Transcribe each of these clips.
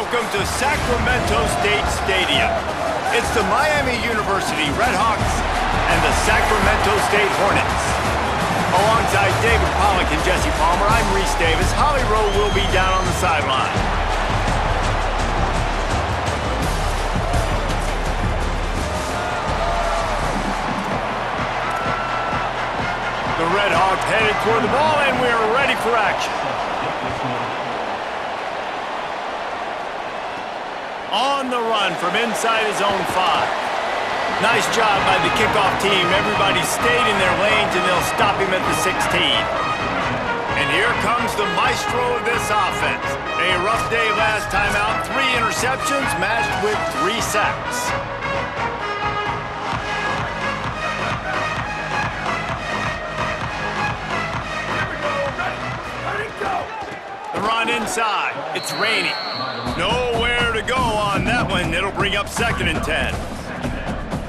welcome to Sacramento State Stadium. It's the Miami University Redhawks and the Sacramento State Hornets. Alongside David Pollack and Jesse Palmer, I'm Reese Davis. Holly Rowe will be down on the sideline. The Redhawks headed toward the ball, and we're ready for action. On the run from inside his own 5. Nice job by the kickoff team. Everybody stayed in their lanes, and they'll stop him at the 16. And here comes the maestro of this offense. A rough day last time out. 3 interceptions matched with 3 sacks. The run inside. It's raining. Nowhere to go on that one. It'll bring up 2nd and 10.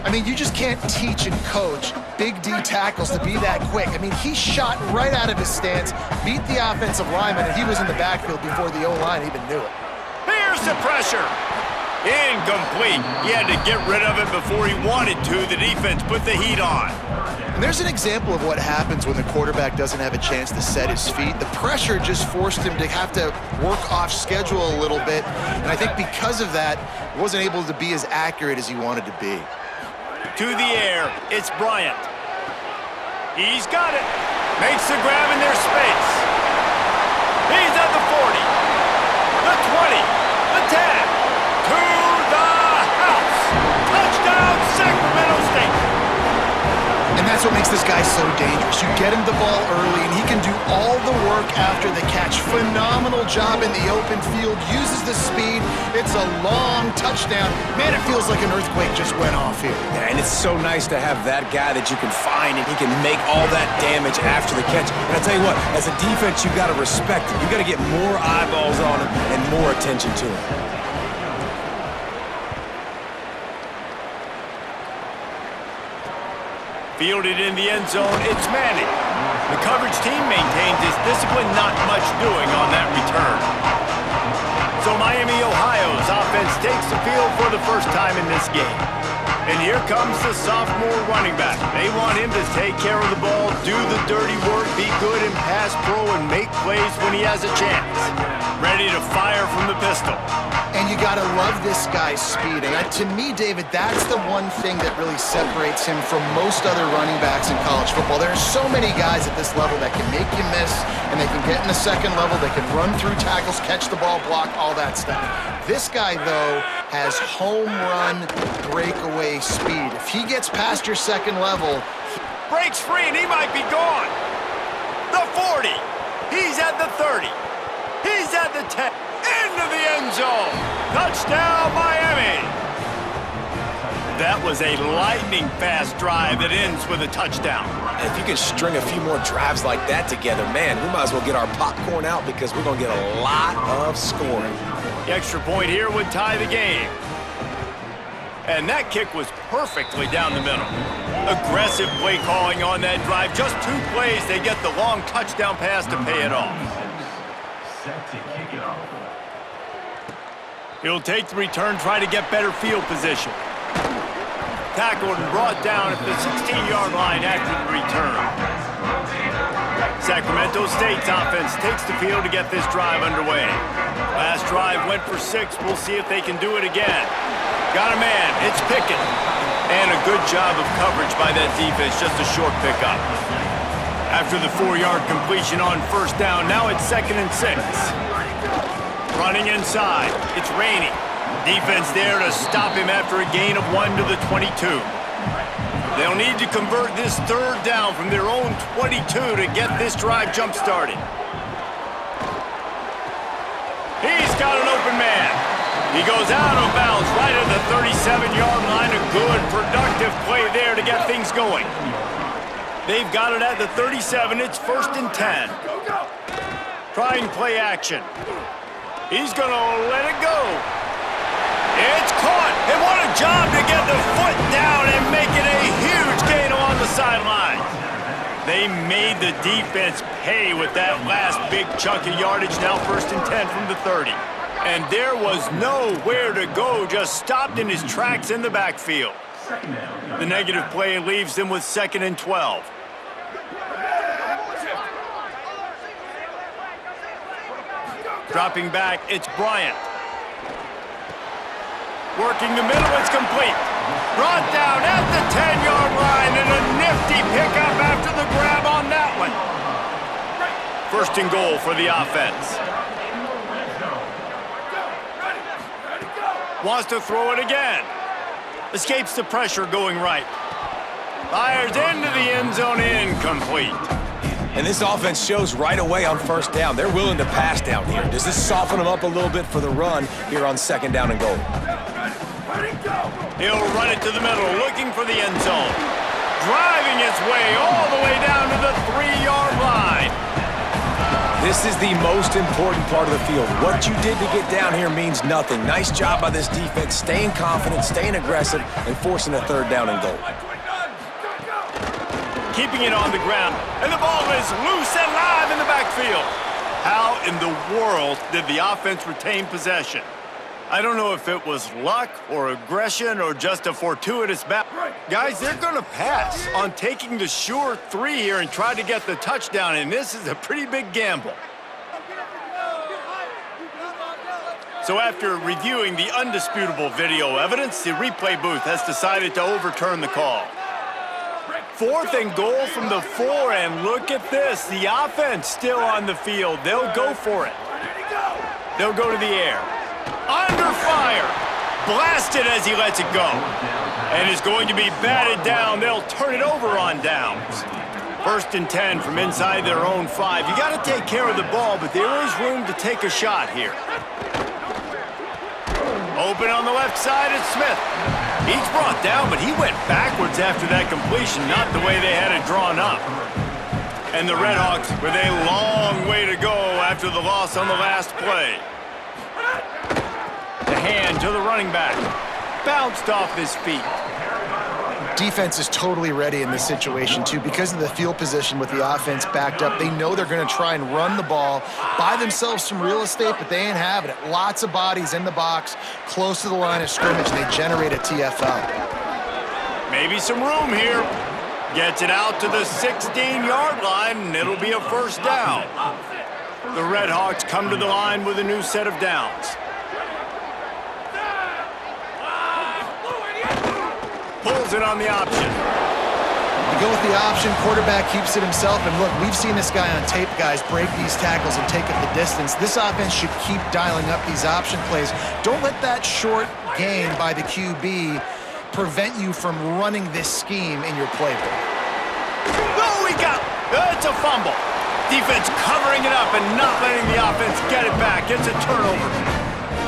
I mean, you just can't teach and coach Big D tackles to be that quick. I mean, he shot right out of his stance, beat the offensive lineman, and he was in the backfield before the O-line even knew it. Here's the pressure. Incomplete. He had to get rid of it before he wanted to. The defense put the heat on. And there's an example of what happens when the quarterback doesn't have a chance to set his feet. The pressure just forced him to have to work off schedule a little bit. And I think because of that, he wasn't able to be as accurate as he wanted to be. To the air, it's Bryant. He's got it. Makes the grab in their space. He's at the 40, the 20, the 10. To the house. Touchdown, Sacramento State. And that's what makes this guy so dangerous. You get him the ball early, and he can do all the work after the catch. Phenomenal job in the open field. Uses the speed. It's a long touchdown. Man, it feels like an earthquake just went off here. Yeah, and it's so nice to have that guy that you can find, and he can make all that damage after the catch. And I tell you what, as a defense, you got to respect him. You got to get more eyeballs on him and more attention to him. Fielded in the end zone, it's Manning. The coverage team maintains its discipline, not much doing on that return. So Miami, Ohio's offense takes the field for the first time in this game. And here comes the sophomore running back. They want him to take care of the ball, do the dirty work, be good in pass pro, and make plays when he has a chance. Ready to fire from the pistol. And you got to love this guy's speed. And to me, David, that's the one thing that really separates him from most other running backs in college football. There are so many guys at this level that can make you miss, and they can get in the second level, they can run through tackles, catch the ball, block, all that stuff. This guy, though, has home run breakaway speed. If he gets past your second level... Breaks free, and he might be gone. The 40. He's at the 30. He's at the 10. Into the end zone. Touchdown, Miami. That was a lightning-fast drive that ends with a touchdown. If you can string a few more drives like that together, man, we might as well get our popcorn out because we're going to get a lot of scoring. The extra point here would tie the game. And that kick was perfectly down the middle. Aggressive play calling on that drive. Just 2 plays, they get the long touchdown pass to pay it off. Set to kick it off. He'll take the return, try to get better field position. Tackled and brought down at the 16-yard line after the return. Sacramento State's offense takes the field to get this drive underway. Last drive went for 6. We'll see if they can do it again. Got a man. It's Pickett. And a good job of coverage by that defense. Just a short pickup. After the 4-yard completion on first down, now it's 2nd and 6. Running inside. It's raining. Defense there to stop him after a gain of 1 to the 22. They'll need to convert this 3rd down from their own 22 to get this drive jump-started. He's got an open man. He goes out of bounds right at the 37-yard line. A good, productive play there to get things going. They've got it at the 37. It's 1st and 10. Trying play action. He's going to let it go. It's caught. And what a job to get the foot down and make it a huge gain along the sideline. They made the defense pay with that last big chunk of yardage. Now 1st and 10 from the 30. And there was nowhere to go, just stopped in his tracks in the backfield. The negative play leaves them with 2nd and 12. Dropping back, it's Bryant. Working the middle, it's complete. Brought down at the 10-yard line, and a nifty pickup after the grab on that one. 1st and goal for the offense. Wants to throw it again. Escapes the pressure going right. Fires into the end zone, incomplete. And this offense shows right away on 1st down. They're willing to pass down here. Does this soften them up a little bit for the run here on 2nd down and goal? He'll run it to the middle, looking for the end zone. Driving its way all the way down to the 3-yard line. This is the most important part of the field. What you did to get down here means nothing. Nice job by this defense, staying confident, staying aggressive, and forcing a 3rd down and goal. Keeping it on the ground, and the ball is loose and live in the backfield. How in the world did the offense retain possession? I don't know if it was luck or aggression or just a fortuitous bat. Guys, they're going to pass on taking the sure 3 here and try to get the touchdown, and this is a pretty big gamble. So after reviewing the undisputable video evidence, the replay booth has decided to overturn the call. 4th and goal from the 4, and look at this. The offense still on the field. They'll go for it. They'll go to the air. Under fire. Blasted as he lets it go. And is going to be batted down. They'll turn it over on downs. 1st and 10 from inside their own 5. You got to take care of the ball, but there is room to take a shot here. Open on the left side, it's Smith. He's brought down, but he went backwards after that completion, not the way they had it drawn up. And the Redhawks with a long way to go after the loss on the last play. The hand to the running back. Bounced off his feet. Defense is totally ready in this situation, too. Because of the field position with the offense backed up, they know they're going to try and run the ball, buy themselves some real estate, but they ain't having it. Lots of bodies in the box, close to the line of scrimmage, and they generate a TFL. Maybe some room here. Gets it out to the 16-yard line, and it'll be a 1st down. The Redhawks come to the line with a new set of downs. Pulls it on the option. You go with the option, quarterback keeps it himself, and look, we've seen this guy on tape, guys, break these tackles and take up the distance. This offense should keep dialing up these option plays. Don't let that short gain by the QB prevent you from running this scheme in your playbook. Oh, it's a fumble. Defense covering it up and not letting the offense get it back. It's a turnover.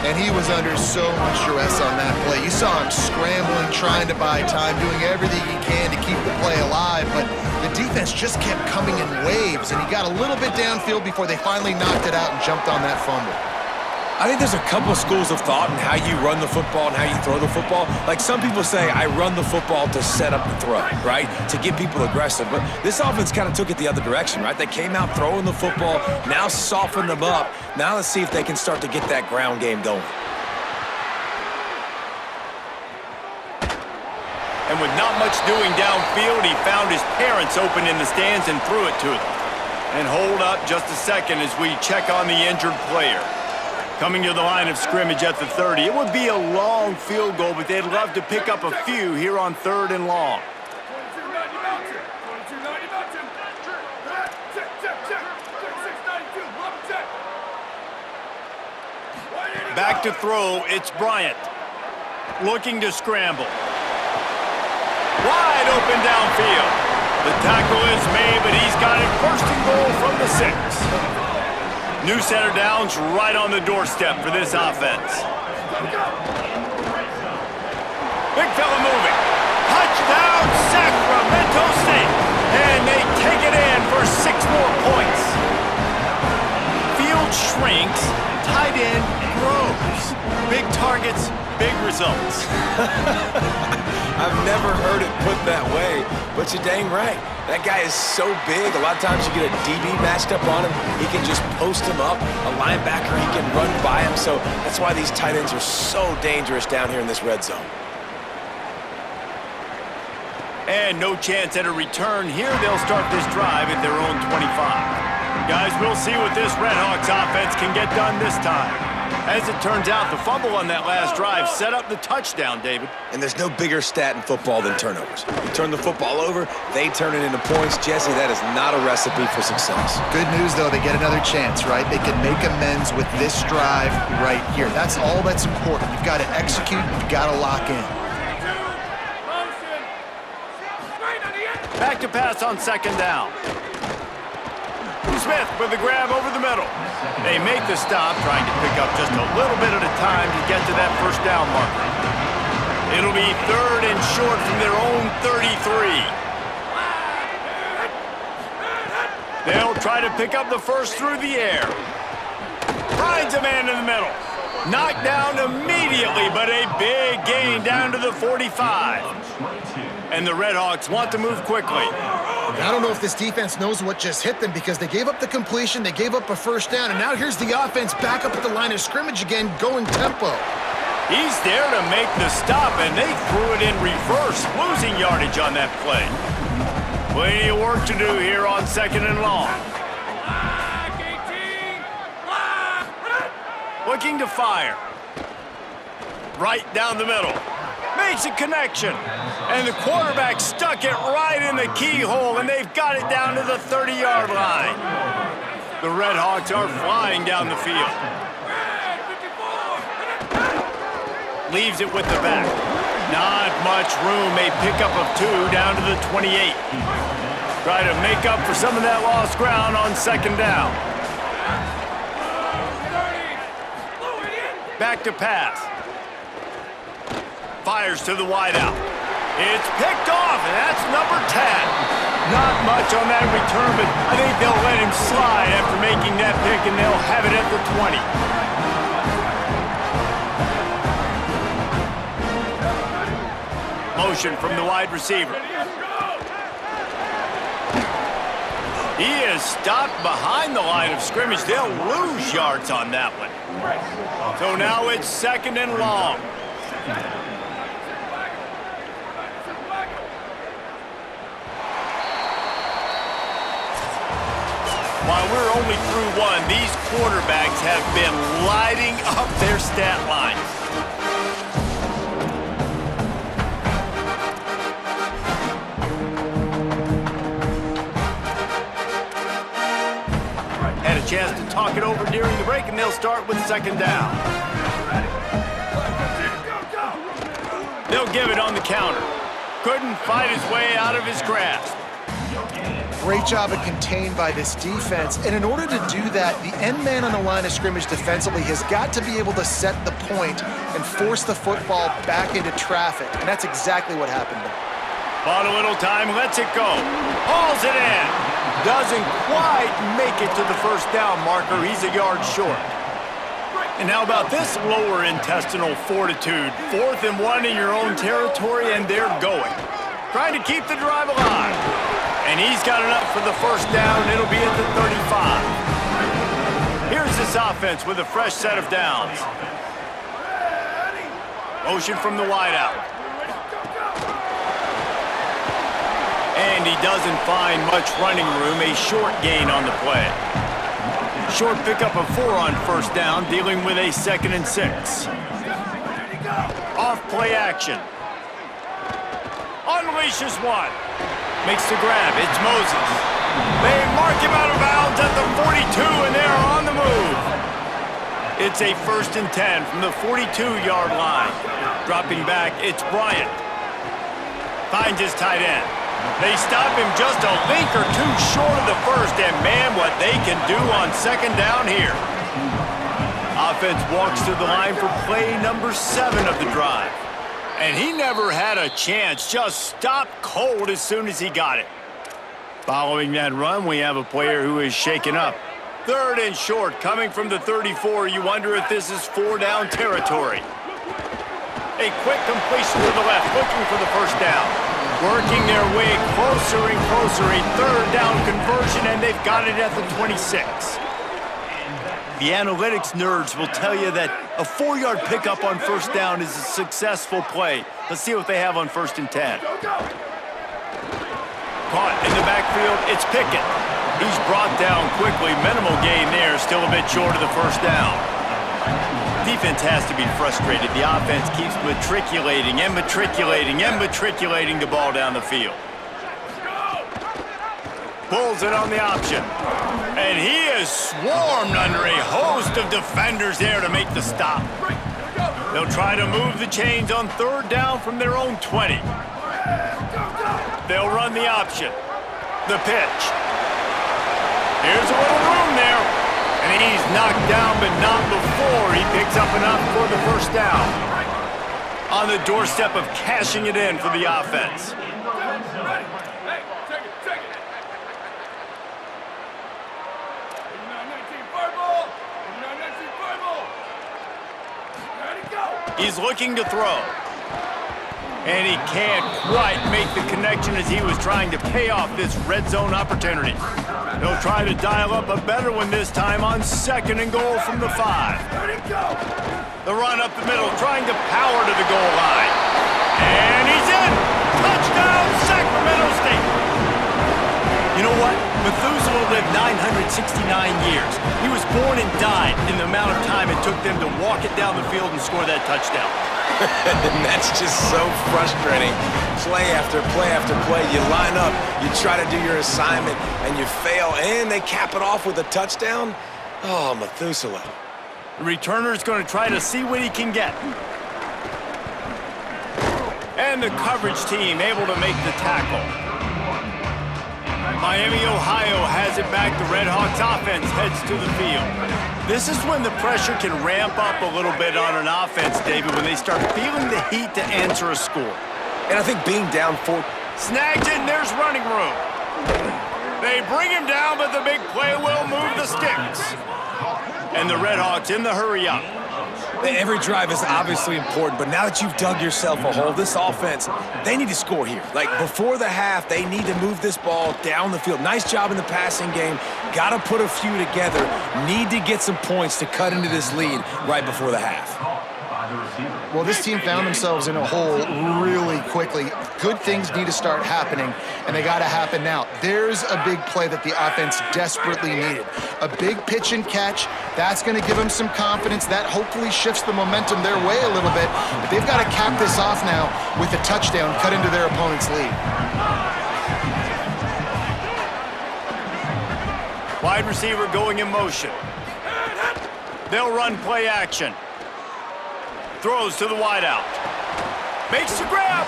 And he was under so much duress on that play. You saw him scrambling, trying to buy time, doing everything he can to keep the play alive, but the defense just kept coming in waves, and he got a little bit downfield before they finally knocked it out and jumped on that fumble. I think there's a couple schools of thought in how you run the football and how you throw the football. Like some people say, I run the football to set up the throw, right? To get people aggressive. But this offense kind of took it the other direction, right? They came out throwing the football, now softened them up. Now let's see if they can start to get that ground game going. And with not much doing downfield, he found his parents open in the stands and threw it to them. And hold up just a second as we check on the injured player. Coming to the line of scrimmage at the 30. It would be a long field goal, but they'd love to pick up a few here on 3rd and long. Back to throw, it's Bryant. Looking to scramble. Wide open downfield. The tackle is made, but he's got it 1st and goal from the 6. New set of downs right on the doorstep for this offense. Big fella moving. Touchdown, Sacramento State. And they take it in for 6 more points. Field shrinks, tight end grows. Big targets, big results. I've never heard it put that way, but But you're dang right. That guy is so big. A lot of times you get a DB matched up on him. He can just post him up. A linebacker, he can run by him. So that's why these tight ends are so dangerous down here in this red zone. And no chance at a return here. They'll start this drive at their own 25. Guys, we'll see what this Redhawks offense can get done this time. As it turns out, the fumble on that last drive set up the touchdown, David. And there's no bigger stat in football than turnovers. You turn the football over, they turn it into points. Jesse, that is not a recipe for success. Good news, though, they get another chance, right? They can make amends with this drive right here. That's all that's important. You've got to execute, you've got to lock in. Back to pass on second down. Smith with the grab over the middle. They make the stop, trying to pick up just a little bit at a time to get to that first down marker. It'll be 3rd and short from their own 33. They'll try to pick up the first through the air. Finds a man in the middle. Knocked down immediately, but a big gain down to the 45. And the Redhawks want to move quickly. I don't know if this defense knows what just hit them because they gave up the completion, they gave up a first down, and now here's the offense back up at the line of scrimmage again, going tempo. He's there to make the stop, and they threw it in reverse, losing yardage on that play. Plenty of work to do here on 2nd and long. Looking to fire. Right down the middle. Makes a connection. And the quarterback stuck it right in the keyhole, and they've got it down to the 30-yard line. The Redhawks are flying down the field. Leaves it with the back. Not much room. A pickup of 2 down to the 28. Try to make up for some of that lost ground on second down. Back to pass. Fires to the wideout. It's picked off, and that's number 10. Not much on that return, but I think they'll let him slide after making that pick, and they'll have it at the 20. Motion from the wide receiver. He is stopped behind the line of scrimmage. They'll lose yards on that one. So now it's 2nd and long. While we're only through one, these quarterbacks have been lighting up their stat lines. Had a chance to talk it over during the break, and they'll start with second down. They'll give it on the counter. Couldn't fight his way out of his grasp. Great job of contained by this defense. And in order to do that, the end man on the line of scrimmage defensively has got to be able to set the point and force the football back into traffic. And that's exactly what happened there. Bought a little time, lets it go. Hauls it in. Doesn't quite make it to the first down marker. He's a yard short. And how about this lower intestinal fortitude? 4th and 1 in your own territory, and they're going. Trying to keep the drive alive. And he's got enough for the first down. It'll be at the 35. Here's this offense with a fresh set of downs. Motion from the wideout. And he doesn't find much running room. A short gain on the play. Short pickup of 4 on first down, dealing with a 2nd and 6. Off play action. Unleashes one. Makes the grab. It's Moses. They mark him out of bounds at the 42, and they're on the move. It's a 1st and 10 from the 42-yard line. Dropping back, it's Bryant. Finds his tight end. They stop him just a link or 2 short of the first, and man, what they can do on second down here. Offense walks to the line for play number 7 of the drive. And he never had a chance, just stopped cold as soon as he got it. Following that run, we have a player who is shaken up. 3rd and short, coming from the 34. You wonder if this is 4-down territory. A quick completion to the left, looking for the first down. Working their way closer and closer, a third down conversion, and they've got it at the 26. The analytics nerds will tell you that a 4-yard pickup on first down is a successful play. Let's see what they have on 1st and 10. Caught in the backfield, it's Pickett. He's brought down quickly. Minimal gain there, still a bit short of the first down. Defense has to be frustrated. The offense keeps matriculating and matriculating and matriculating the ball down the field. Pulls it on the option. And he is swarmed under a host of defenders there to make the stop. They'll try to move the chains on 3rd down from their own 20. They'll run the option. The pitch. Here's a little room there. And he's knocked down, but not before he picks up enough for the first down. On the doorstep of cashing it in for the offense. He's looking to throw. And he can't quite make the connection as he was trying to pay off this red zone opportunity. They'll try to dial up a better one this time on 2nd and goal from the 5. The run up the middle, trying to power to the goal line. And he's in! Touchdown, Sacramento State! You know what? Methuselah lived 969 years. He was born and died in the amount of time it took them to walk it down the field and score that touchdown. And that's just so frustrating. Play after play after play. You line up, you try to do your assignment, and you fail, and they cap it off with a touchdown? Oh, Methuselah. The returner's going to try to see what he can get. And the coverage team able to make the tackle. Miami, Ohio has it back. The Redhawks offense heads to the field. This is when the pressure can ramp up a little bit on an offense, David, when they start feeling the heat to answer a score. And I think being down 4... Snagged it, and there's running room. They bring him down, but the big play will move the sticks. And the Redhawks in the hurry up. Every drive is obviously important, but now that you've dug yourself a hole, this offense, they need to score here. Like, before the half, they need to move this ball down the field. Nice job in the passing game. Got to put a few together. Need to get some points to cut into this lead right before the half. Well, this team found themselves in a hole really quickly. Good things need to start happening, and they got to happen now. There's a big play that the offense desperately needed. A big pitch and catch. That's going to give them some confidence. That hopefully shifts the momentum their way a little bit. But they've got to cap this off now with a touchdown, cut into their opponent's lead. Wide receiver going in motion. They'll run play action. Throws to the wideout. Makes the grab.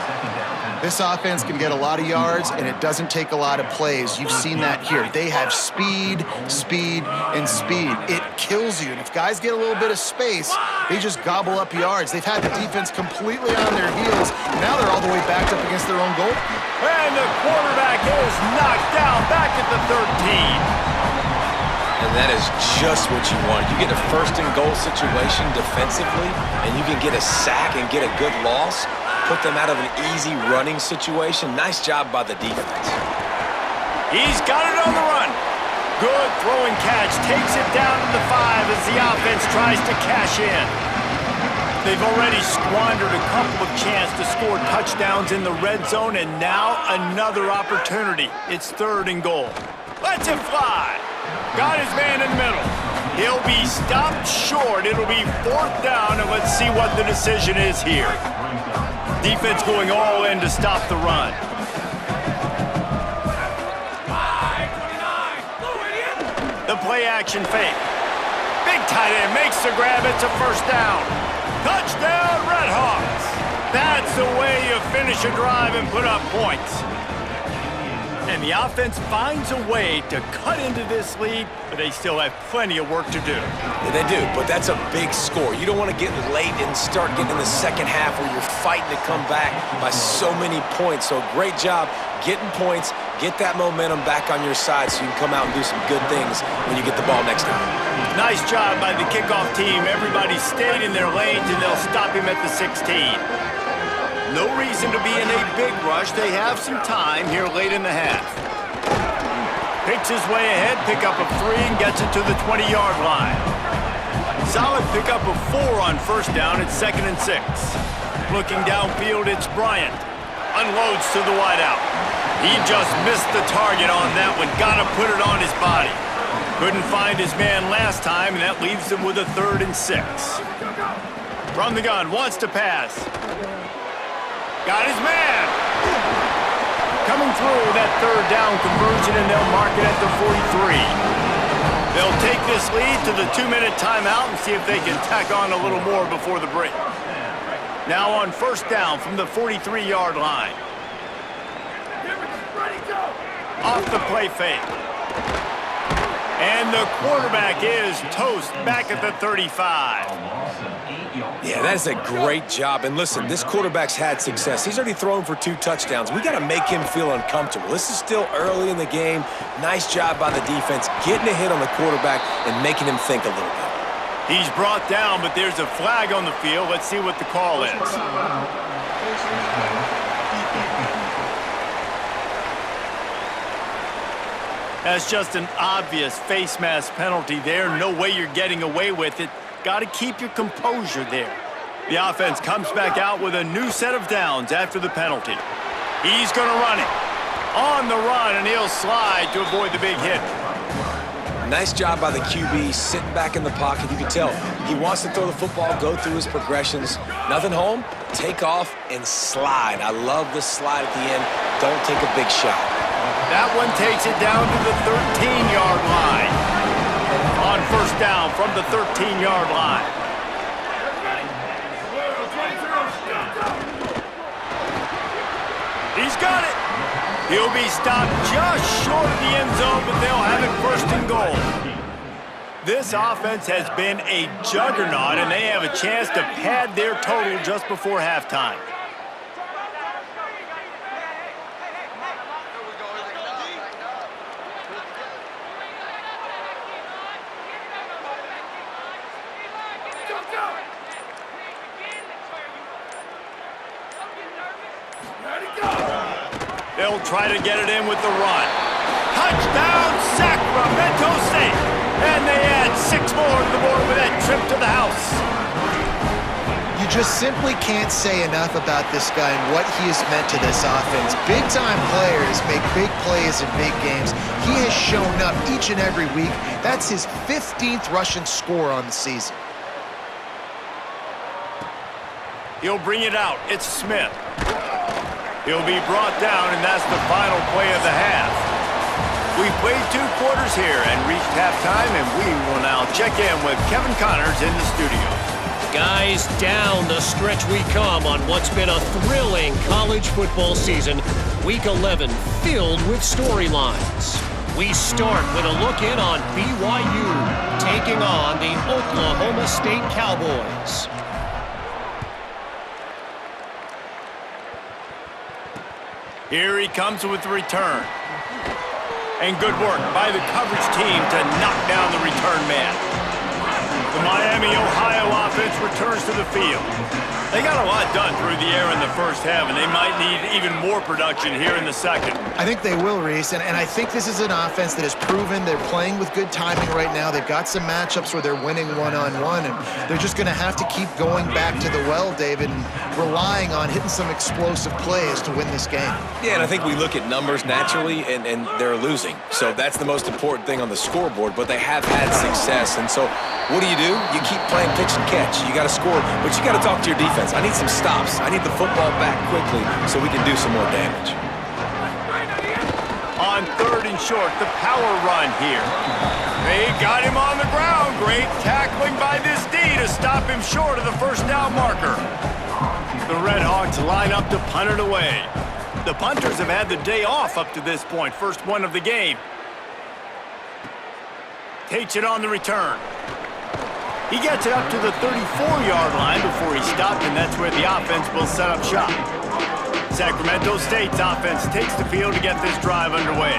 This offense can get a lot of yards, and it doesn't take a lot of plays. You've seen that here. They have speed, speed, and speed. It kills you. And if guys get a little bit of space, they just gobble up yards. They've had the defense completely on their heels. Now they're all the way backed up against their own goal. And the quarterback is knocked down back at the 13. And that is just what you want. You get a 1st and goal situation defensively, and you can get a sack and get a good loss, put them out of an easy running situation. Nice job by the defense. He's got it on the run. Good throwing catch. Takes it down to the 5 as the offense tries to cash in. They've already squandered a couple of chances to score touchdowns in the red zone, and now another opportunity. It's 3rd and goal. Lets it fly. Got his man in the middle. He'll be stopped short. It'll be 4th down, and let's see what the decision is here. Defense going all in to stop the run. The play action fake. Big tight end makes the grab. It's a 1st down. Touchdown, Redhawks. That's the way you finish a drive and put up points. And the offense finds a way to cut into this lead, but they still have plenty of work to do. Yeah, they do, but that's a big score. You don't want to get late and start getting in the second half where you're fighting to come back by so many points. So great job getting points, get that momentum back on your side so you can come out and do some good things when you get the ball next time. Nice job by the kickoff team. Everybody stayed in their lanes, and they'll stop him at the 16. No reason to be in a big rush. They have some time here late in the half. Picks his way ahead, pick up of 3, and gets it to the 20-yard line. Solid pickup of 4 on first down. It's 2nd and 6. Looking downfield, it's Bryant. Unloads to the wideout. He just missed the target on that one. Got to put it on his body. Couldn't find his man last time, and that leaves him with a 3rd and 6. From the gun, wants to pass. Got his man. Coming through that 3rd down conversion, and they'll mark it at the 43. They'll take this lead to the 2-minute timeout and see if they can tack on a little more before the break. Now on first down from the 43-yard line. Off the play fake. And the quarterback is toast back at the 35. Yeah, that's a great job. And listen, this quarterback's had success. He's already thrown for 2 touchdowns. We got to make him feel uncomfortable. This is still early in the game. Nice job by the defense, getting a hit on the quarterback and making him think a little bit. He's brought down, but there's a flag on the field. Let's see what the call is. That's just an obvious face mask penalty there. No way you're getting away with it. Got to keep your composure there. The offense comes back out with a new set of downs after the penalty. He's going to run it. On the run, and he'll slide to avoid the big hit. Nice job by the QB, sitting back in the pocket. You can tell he wants to throw the football, go through his progressions. Nothing home, take off, and slide. I love the slide at the end. Don't take a big shot. That one takes it down to the 13-yard line. On first down from the 13-yard line. He's got it. He'll be stopped just short of the end zone, but they'll have it 1st and goal. This offense has been a juggernaut, and they have a chance to pad their total just before halftime. They'll try to get it in with the run. Touchdown, Sacramento State. And they add 6 more to the board with that trip to the house. You just simply can't say enough about this guy and what he has meant to this offense. Big-time players make big plays in big games. He has shown up each and every week. That's his 15th rushing score on the season. He'll bring it out. It's Smith. He'll be brought down, and that's the final play of the half. We've played 2 quarters here and reached halftime, and we will now check in with Kevin Connors in the studio. Guys, down the stretch we come on what's been a thrilling college football season. Week 11 filled with storylines. We start with a look in on BYU taking on the Oklahoma State Cowboys. Here he comes with the return. And good work by the coverage team to knock down the return man. The Miami, Ohio offense returns to the field. They got a lot done through the air in the first half, and they might need even more production here in the second. I think they will, Reese, and I think this is an offense that has proven they're playing with good timing right now. They've got some matchups where they're winning one-on-one, and they're just going to have to keep going back to the well, David, and relying on hitting some explosive plays to win this game. Yeah, and I think we look at numbers naturally, and they're losing. So that's the most important thing on the scoreboard, but they have had success. And so what do? You keep playing pitch and catch. You got to score, but you got to talk to your defense. I need some stops. I need the football back quickly so we can do some more damage. On 3rd and short, the power run here. They got him on the ground. Great tackling by this D to stop him short of the first down marker. The Redhawks line up to punt it away. The punters have had the day off up to this point. First one of the game. Takes it on the return. He gets it up to the 34-yard line before he stopped, and that's where the offense will set up shop. Sacramento State's offense takes the field to get this drive underway.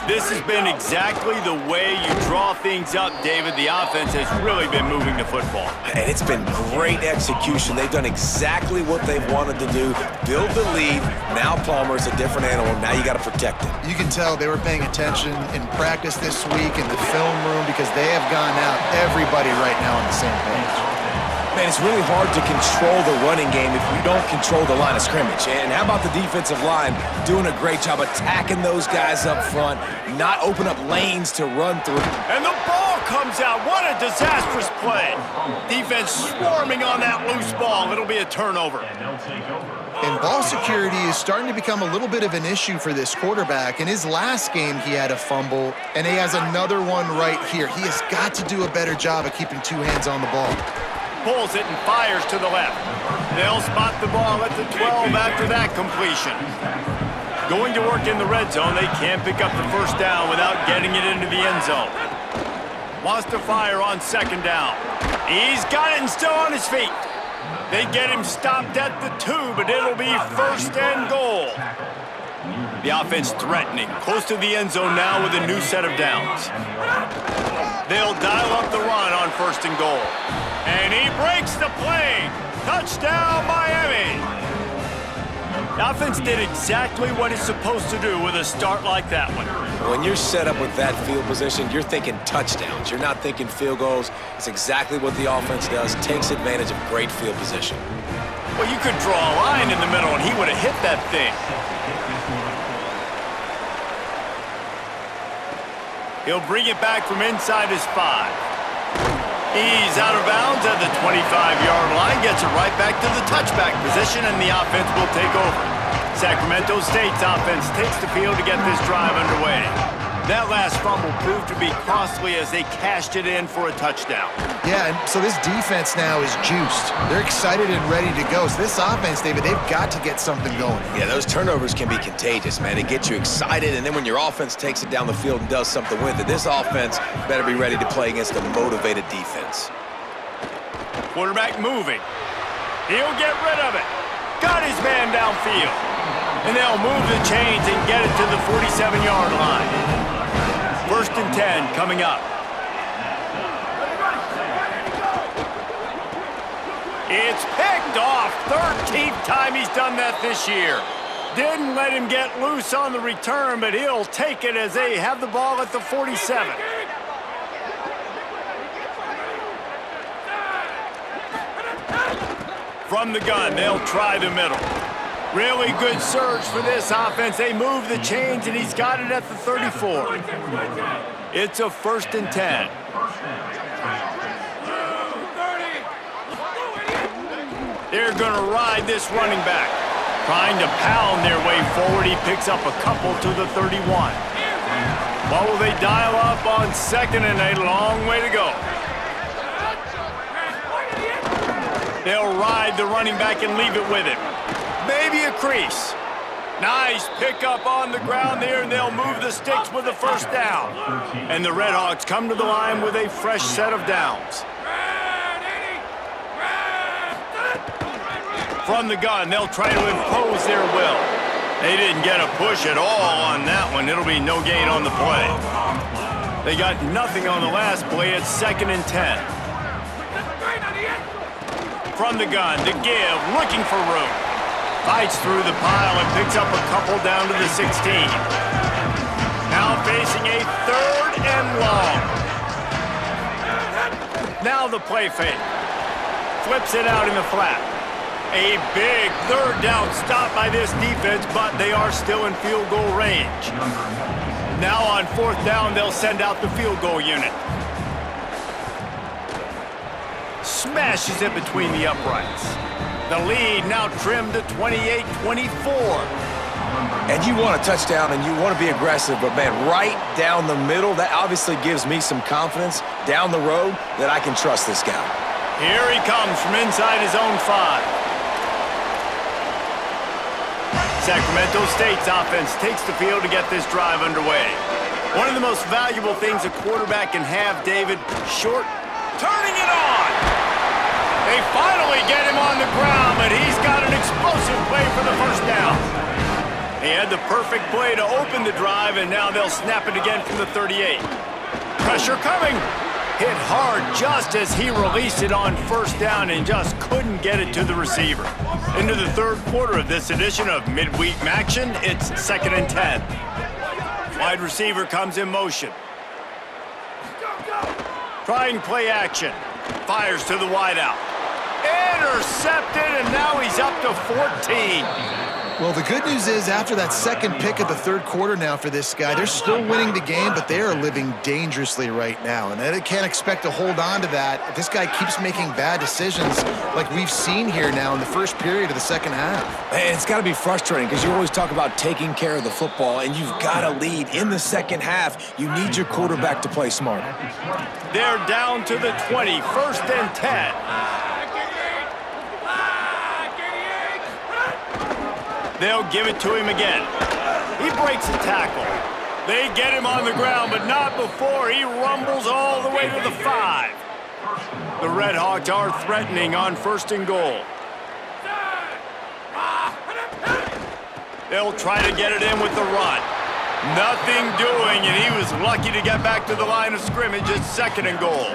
This has been exactly the way you draw things up, David. The offense has really been moving the football. And it's been great execution. They've done exactly what they've wanted to do. Build the lead. Now Palmer's a different animal. Now you got to protect it. You can tell they were paying attention in practice this week in the film room because they have gone out, everybody right now on the same page. Man, it's really hard to control the running game if you don't control the line of scrimmage. And how about the defensive line doing a great job attacking those guys up front, not open up lanes to run through. And the ball comes out. What a disastrous play. Defense swarming on that loose ball. It'll be a turnover. And ball security is starting to become a little bit of an issue for this quarterback. In his last game, he had a fumble, and he has another one right here. He has got to do a better job of keeping two hands on the ball. Pulls it and fires to the left. They'll spot the ball at the 12 after that completion. Going to work in the red zone, they can't pick up the first down without getting it into the end zone. Wants to fire on second down. He's got it and still on his feet. They get him stopped at the 2, but it'll be first and goal. The offense threatening, close to the end zone now with a new set of downs. They'll dial up the run on first and goal. And he breaks the play. Touchdown, Miami. The offense did exactly what it's supposed to do with a start like that one. When you're set up with that field position, you're thinking touchdowns. You're not thinking field goals. It's exactly what the offense does. Takes advantage of great field position. Well, you could draw a line in the middle, and he would have hit that thing. He'll bring it back from inside his 5. He's out of bounds at the 25-yard line, gets it right back to the touchback position, and the offense will take over. Sacramento State's offense takes the field to get this drive underway. That last fumble proved to be costly as they cashed it in for a touchdown. Yeah, and so this defense now is juiced. They're excited and ready to go. So this offense, David, they've got to get something going. Yeah, those turnovers can be contagious, man. They get you excited, and then when your offense takes it down the field and does something with it, this offense better be ready to play against a motivated defense. Quarterback moving. He'll get rid of it. Got his man downfield. And they'll move the chains and get it to the 47-yard line. First and 10 coming up. It's picked off. 13th time he's done that this year. Didn't let him get loose on the return, but he'll take it as they have the ball at the 47. From the gun, they'll try the middle. Really good surge for this offense. They move the chains, and he's got it at the 34. It's a first and 10. They're going to ride this running back. Trying to pound their way forward. He picks up a couple to the 31. What will they dial up on second and a long way to go? They'll ride the running back and leave it with him. Maybe a crease. Nice pickup on the ground there, and they'll move the sticks with the first down. And the Redhawks come to the line with a fresh set of downs. From the gun, they'll try to impose their will. They didn't get a push at all on that one. It'll be no gain on the play. They got nothing on the last play. It's second and 10. From the gun, to give, looking for room. Fights through the pile and picks up a couple down to the 16. Now facing a third and long. Now the play fake. Flips it out in the flat. A big third down stop by this defense, but they are still in field goal range. Now on fourth down, they'll send out the field goal unit. Smashes it between the uprights. The lead now trimmed to 28-24. And you want a touchdown and you want to be aggressive, but man, right down the middle, that obviously gives me some confidence down the road that I can trust this guy. Here he comes from inside his own 5. Sacramento State's offense takes the field to get this drive underway. One of the most valuable things a quarterback can have, David, short, turning it on. They finally get him on the ground, but he's got an explosive play for the first down. He had the perfect play to open the drive, and now they'll snap it again from the 38. Pressure coming. Hit hard just as he released it on first down and just couldn't get it to the receiver. Into the third quarter of this edition of Midweek Action, it's 2nd and 10. Wide receiver comes in motion. Trying play action. Fires to the wideout. Intercepted, and now he's up to 14. Well, the good news is after that second pick of the third quarter now for this guy, they're still winning the game, but they are living dangerously right now. And they can't expect to hold on to that if this guy keeps making bad decisions like we've seen here now in the first period of the second half. And it's got to be frustrating because you always talk about taking care of the football, and you've got to lead in the second half. You need your quarterback to play smart. They're down to the 20, 1st and 10. They'll give it to him again. He breaks a tackle. They get him on the ground, but not before he rumbles all the way to the 5. The Redhawks are threatening on 1st and goal. They'll try to get it in with the run. Nothing doing, and he was lucky to get back to the line of scrimmage at 2nd and goal.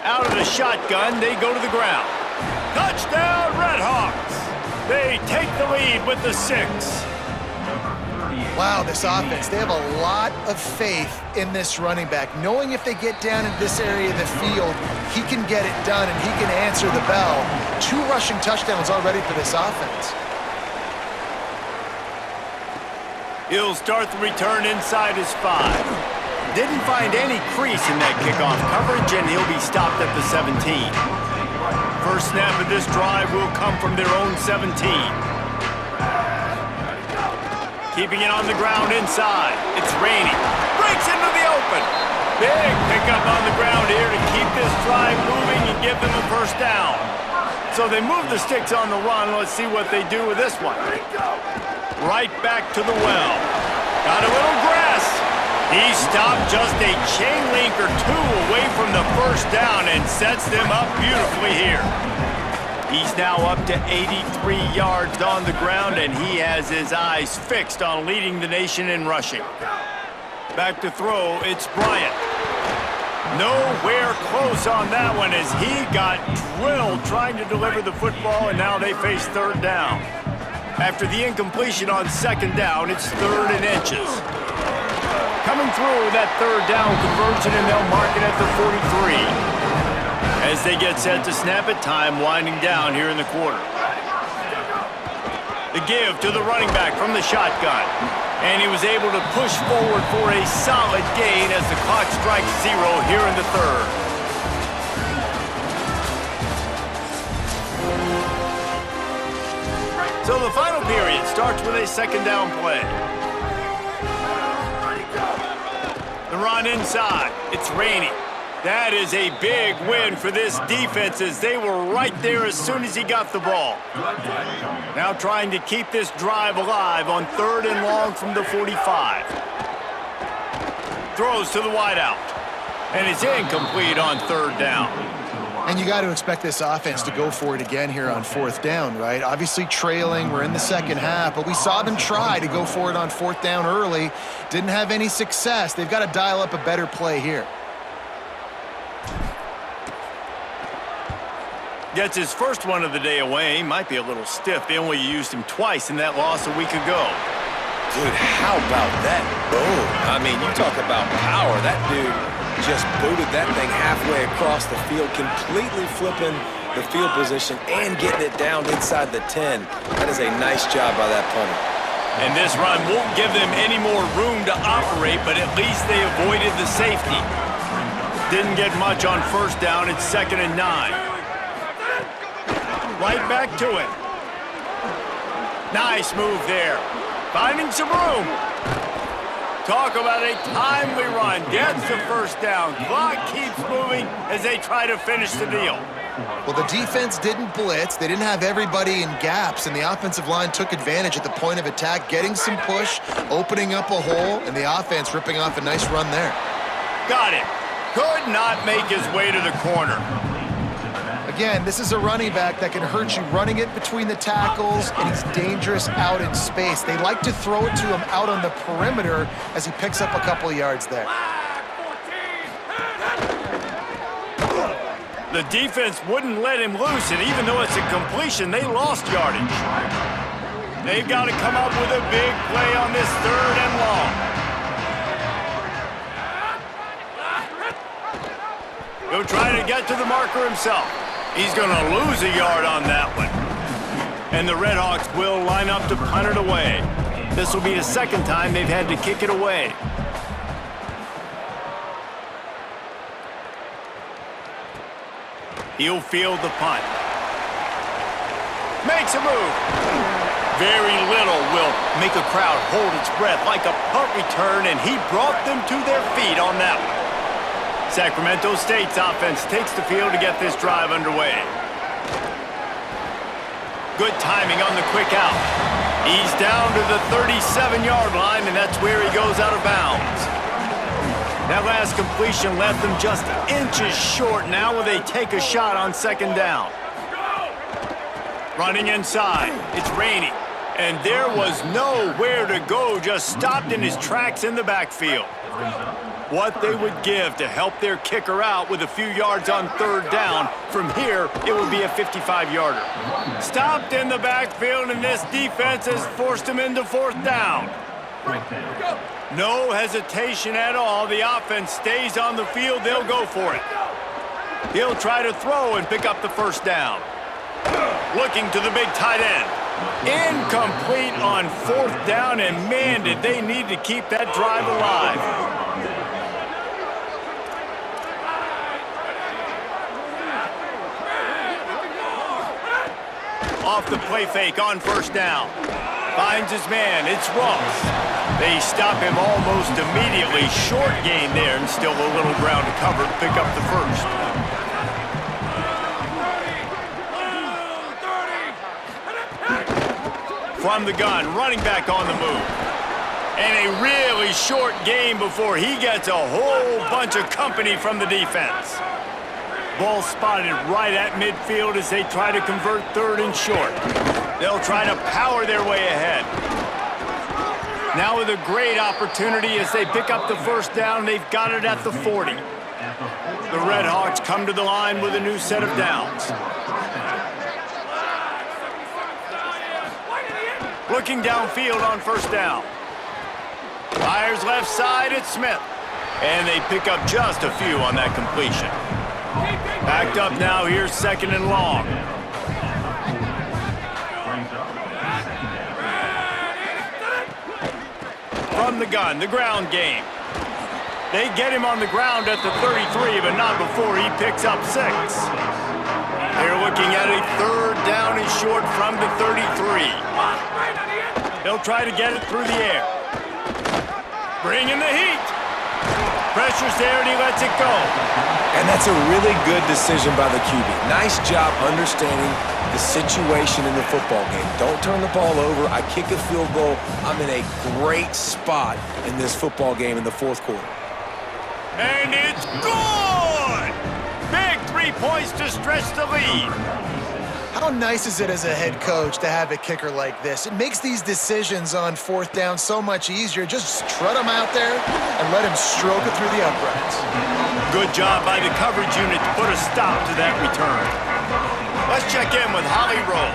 Out of the shotgun, they go to the ground. Touchdown, Redhawks! They take the lead with the 6. Wow, this offense, they have a lot of faith in this running back, knowing if they get down in this area of the field, he can get it done and he can answer the bell. 2 rushing touchdowns already for this offense. He'll start the return inside his 5. Didn't find any crease in that kickoff coverage, and he'll be stopped at the 17. First snap of this drive will come from their own 17. Keeping it on the ground inside. It's Rainey. Breaks into the open. Big pickup on the ground here to keep this drive moving and give them a first down. So they move the sticks on the run. Let's see what they do with this one. Right back to the well. Got a little grass. He stopped just a chain link or 2 away from the first down and sets them up beautifully here. He's now up to 83 yards on the ground, and he has his eyes fixed on leading the nation in rushing. Back to throw, it's Bryant. Nowhere close on that one as he got drilled trying to deliver the football, and now they face 3rd down. After the incompletion on 2nd down, it's 3rd and inches. Coming through that 3rd down conversion, and they'll mark it at the 43. As they get set to snap it, time winding down here in the quarter. The give to the running back from the shotgun. And he was able to push forward for a solid gain as the clock strikes 0 here in the 3rd. So the final period starts with a 2nd down play. The run inside. It's Rainey. That is a big win for this defense as they were right there as soon as he got the ball. Now trying to keep this drive alive on 3rd and long from the 45. Throws to the wideout. And it's incomplete on 3rd down. And you got to expect this offense to go for it again here on 4th down, right? Obviously trailing, we're in the second half, but we saw them try to go for it on 4th down early. Didn't have any success. They've got to dial up a better play here. Gets his first one of the day away. Might be a little stiff. They only used him twice in that loss a week ago. Dude, how about that boom? I mean, you talk about power. That dude just booted that thing halfway across the field, completely flipping the field position and getting it down inside the 10. That is a nice job by that punter. And this run won't give them any more room to operate, but at least they avoided the safety. Didn't get much on 1st down. It's 2nd and 9. Right back to it. Nice move there. Finding some room. Talk about a timely run. Gets the first down. Clock keeps moving as they try to finish the deal. Well, the defense didn't blitz. They didn't have everybody in gaps, and the offensive line took advantage at the point of attack, getting some push, opening up a hole, and the offense ripping off a nice run there. Got it. Could not make his way to the corner. Again, this is a running back that can hurt you running it between the tackles, and he's dangerous out in space. They like to throw it to him out on the perimeter as he picks up a couple yards there. The defense wouldn't let him loose, and even though it's a completion, they lost yardage. They've got to come up with a big play on this 3rd and long. He'll try to get to the marker himself. He's going to lose a yard on that one. And the Redhawks will line up to punt it away. This will be the 2nd time they've had to kick it away. He'll field the punt. Makes a move. Very little will make a crowd hold its breath like a punt return, and he brought them to their feet on that one. Sacramento State's offense takes the field to get this drive underway. Good timing on the quick out. He's down to the 37-yard line, and that's where he goes out of bounds. That last completion left them just inches short. Now will they take a shot on 2nd down? Running inside. It's raining. And there was nowhere to go. Just stopped in his tracks in the backfield. What they would give to help their kicker out with a few yards on 3rd down. From here, it would be a 55-yarder. Stopped in the backfield, and this defense has forced him into 4th down. No hesitation at all. The offense stays on the field. They'll go for it. He'll try to throw and pick up the 1st down. Looking to the big tight end. Incomplete on 4th down, and man, did they need to keep that drive alive. Off the play fake on 1st down. Finds his man. It's Ross. They stop him almost immediately. Short gain there, and still a little ground to cover to pick up the 1st. From the gun, running back on the move. And a really short game before he gets a whole bunch of company from the defense. Ball spotted right at midfield as they try to convert 3rd and short. They'll try to power their way ahead. Now with a great opportunity as they pick up the 1st down, they've got it at the 40. The Redhawks come to the line with a new set of downs. Looking downfield on 1st down. Fires left side, it's Smith. And they pick up just a few on that completion. Backed up now, here's 2nd and long. From the gun, the ground game. They get him on the ground at the 33, but not before he picks up 6. They're looking at a 3rd down and short from the 33. They'll try to get it through the air. Bring in the heat. Pressure's there, and he lets it go. And that's a really good decision by the QB. Nice job understanding the situation in the football game. Don't turn the ball over. I kick a field goal. I'm in a great spot in this football game in the 4th quarter. And it's good! Big 3 points to stretch the lead. How nice is it as a head coach to have a kicker like this? It makes these decisions on 4th down so much easier. Just strut him out there and let him stroke it through the uprights. Good job by the coverage unit to put a stop to that return. Let's check in with Holly Rowe.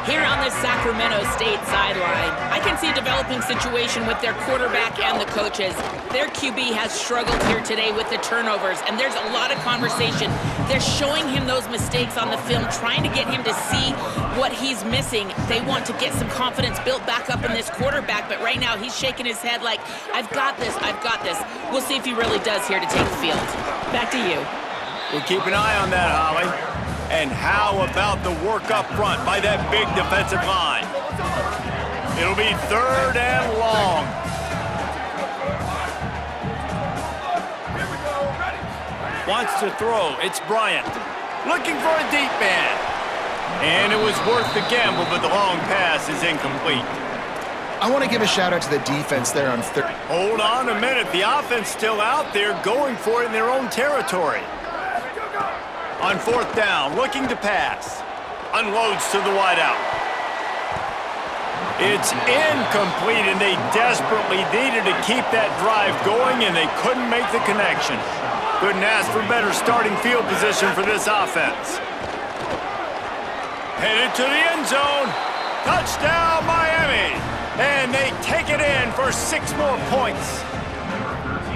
Here on the Sacramento State sideline, I can see a developing situation with their quarterback and the coaches. Their QB has struggled here today with the turnovers, and there's a lot of conversation. They're showing him those mistakes on the film, trying to get him to see what he's missing. They want to get some confidence built back up in this quarterback, but right now he's shaking his head like, I've got this, I've got this. We'll see if he really does here to take the field. Back to you. We'll keep an eye on that, Holly. And how about the work up front by that big defensive line? It'll be 3rd and long. Wants to throw. It's Bryant. Looking for a deep man. And it was worth the gamble, but the long pass is incomplete. I want to give a shout-out to the defense there on third. Hold on a minute. The offense still out there going for it in their own territory. On fourth down, looking to pass. Unloads to the wideout. It's incomplete, and they desperately needed to keep that drive going, and they couldn't make the connection. Couldn't ask for better starting field position for this offense. Headed to the end zone. Touchdown, Miami. And they take it in for 6 more points.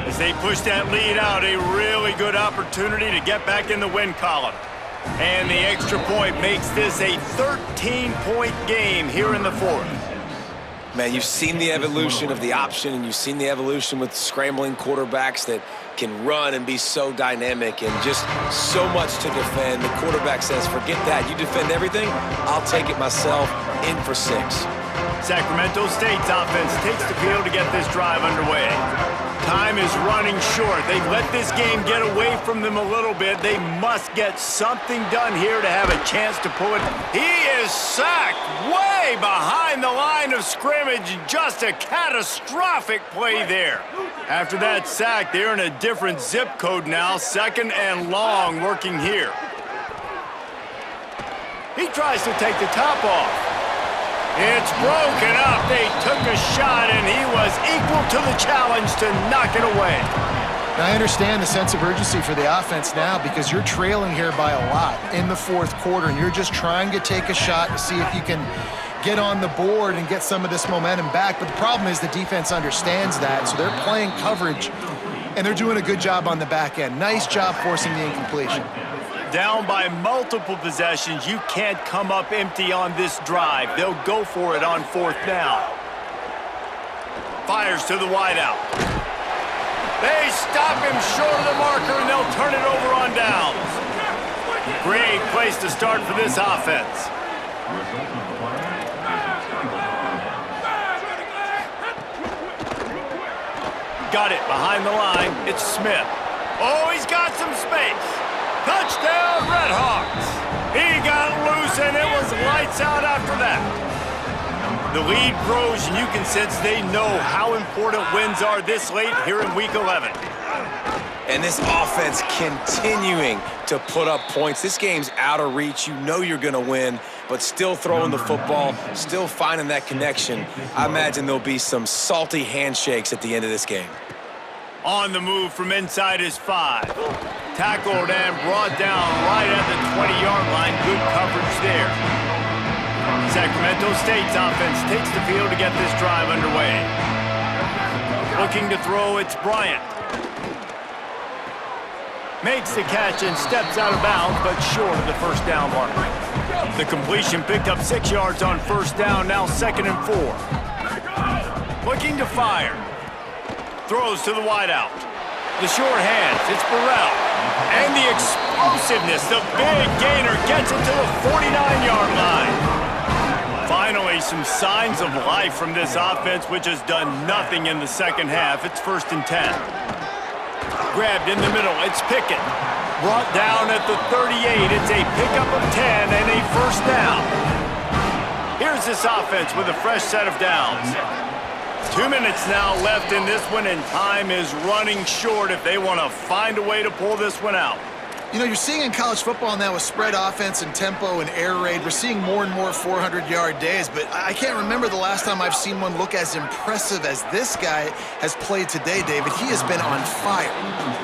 As they push that lead out, a really good opportunity to get back in the win column. And the extra point makes this a 13-point game here in the fourth. Man, you've seen the evolution of the option, and you've seen the evolution with scrambling quarterbacks that can run and be so dynamic and just so much to defend. The quarterback says, forget that. You defend everything, I'll take it myself. In for 6. Sacramento State's offense takes the field to get this drive underway. Time is running short. They've let this game get away from them a little bit. They must get something done here to have a chance to pull it. He is sacked way behind the line of scrimmage. Just a catastrophic play there. After that sack, they're in a different zip code now. 2nd and long working here. He tries to take the top off. It's broken up. They took a shot, and he was equal to the challenge to knock it away. Now, I understand the sense of urgency for the offense now because you're trailing here by a lot in the fourth quarter, and you're just trying to take a shot to see if you can get on the board and get some of this momentum back. But the problem is the defense understands that, so they're playing coverage, and they're doing a good job on the back end. Nice job forcing the incompletion. Down by multiple possessions, you can't come up empty on this drive. They'll go for it on 4th down. Fires to the wideout. They stop him short of the marker, and they'll turn it over on downs. Great place to start for this offense. Got it behind the line. It's Smith. Oh, he's got some space. Touchdown, Redhawks. He got loose, and it was lights out after that. The lead grows, and you can sense they know how important wins are this late here in Week 11. And this offense continuing to put up points. This game's out of reach. You know you're going to win, but still throwing the football, still finding that connection. I imagine there'll be some salty handshakes at the end of this game. On the move from inside his 5. Tackled and brought down right at the 20-yard line. Good coverage there. Sacramento State's offense takes the field to get this drive underway. Looking to throw, it's Bryant. Makes the catch and steps out of bounds, but short of the 1st down mark. The completion picked up 6 yards on 1st down, now 2nd and 4. Looking to fire. Throws to the wideout. The short hands, it's Burrell. And the explosiveness, the big gainer gets it to the 49-yard line. Finally, some signs of life from this offense, which has done nothing in the second half. It's 1st and 10. Grabbed in the middle, it's Pickett. Brought down at the 38, it's a pickup of 10 and a 1st down. Here's this offense with a fresh set of downs. 2 minutes now left in this one, and time is running short if they want to find a way to pull this one out. You know, you're seeing in college football now with spread offense and tempo and air raid, we're seeing more and more 400-yard days, but I can't remember the last time I've seen one look as impressive as this guy has played today, David. He has been on fire.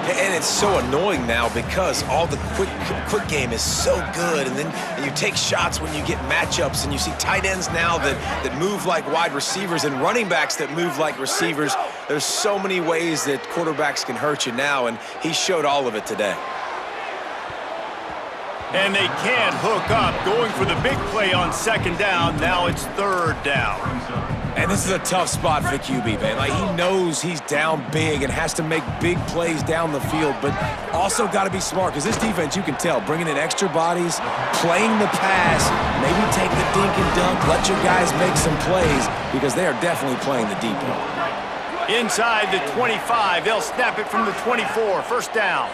And it's so annoying now because all the quick game is so good, and then you take shots when you get matchups, and you see tight ends now that move like wide receivers and running backs that move like receivers. There's so many ways that quarterbacks can hurt you now, and he showed all of it today. And they can't hook up, going for the big play on 2nd down. Now it's 3rd down. And this is a tough spot for the QB, man. Like, he knows he's down big and has to make big plays down the field, but also got to be smart because this defense, you can tell, bringing in extra bodies, playing the pass, maybe take the dink and dunk, let your guys make some plays because they are definitely playing the deep ball. Inside the 25, they'll snap it from the 24, 1st down.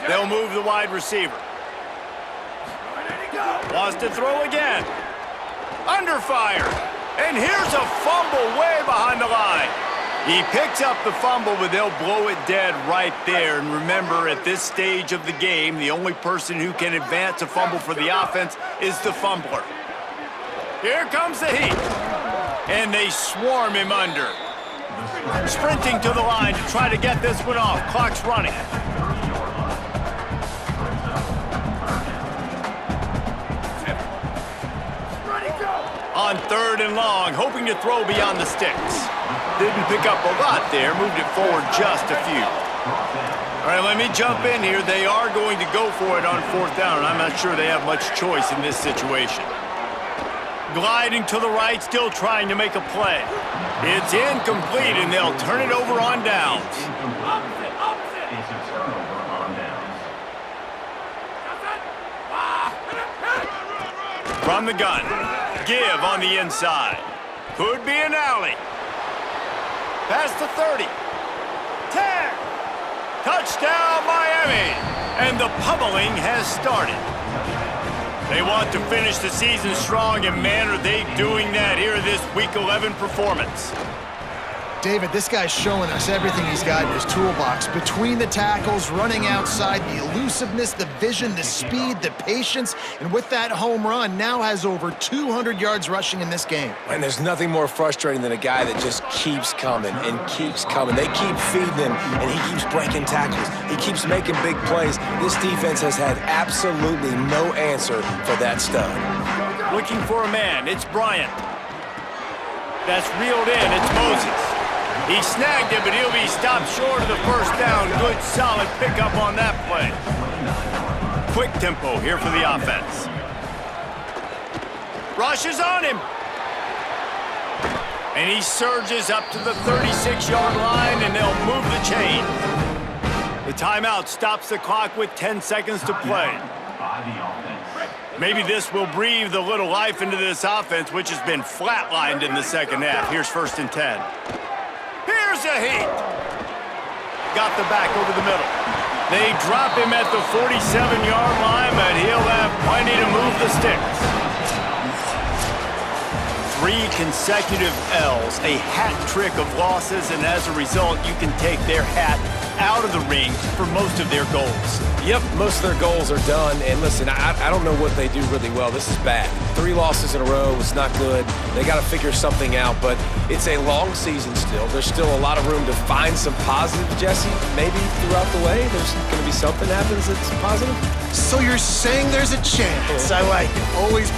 They'll move the wide receiver. Wants to throw again. Under fire. And here's a fumble way behind the line. He picks up the fumble, but they'll blow it dead right there. And remember, at this stage of the game, the only person who can advance a fumble for the offense is the fumbler. Here comes the heat. And they swarm him under. Sprinting to the line to try to get this one off. Clock's running. On 3rd and long, hoping to throw beyond the sticks. Didn't pick up a lot there, moved it forward just a few. All right, let me jump in here. They are going to go for it on 4th down, and I'm not sure they have much choice in this situation. Gliding to the right, still trying to make a play. It's incomplete, and they'll turn it over on downs. It's a turnover on downs. From the gun, give on the inside. Could be an alley. Past the 30. 10. Touchdown, Miami. And the pummeling has started. They want to finish the season strong, and man, are they doing that here in this Week 11 performance. David, this guy's showing us everything he's got in his toolbox. Between the tackles, running outside, the elusiveness, the vision, the speed, the patience, and with that home run, now has over 200 yards rushing in this game. And there's nothing more frustrating than a guy that just keeps coming and keeps coming. They keep feeding him, and he keeps breaking tackles. He keeps making big plays. This defense has had absolutely no answer for that stud. Looking for a man, it's Bryant. That's reeled in, it's Moses. He snagged it, but he'll be stopped short of the 1st down. Good, solid pickup on that play. Quick tempo here for the offense. Rush is on him. And he surges up to the 36-yard line, and they'll move the chain. The timeout stops the clock with 10 seconds to play. Maybe this will breathe a little life into this offense, which has been flatlined in the 2nd half. Here's 1st and 10. Here's a heat. Got the back over the middle. They drop him at the 47-yard line, but he'll have plenty to move the sticks. 3 consecutive L's, a hat trick of losses, and as a result, you can take their hat out of the ring for most of their goals. Yep, most of their goals are done. And listen, I don't know what they do really well. This is bad. 3 losses in a row is not good. They got to figure something out, but it's a long season still. There's still a lot of room to find some positive, Jesse. Maybe throughout the way, there's going to be something happens that's positive. So you're saying there's a chance. I like it. Always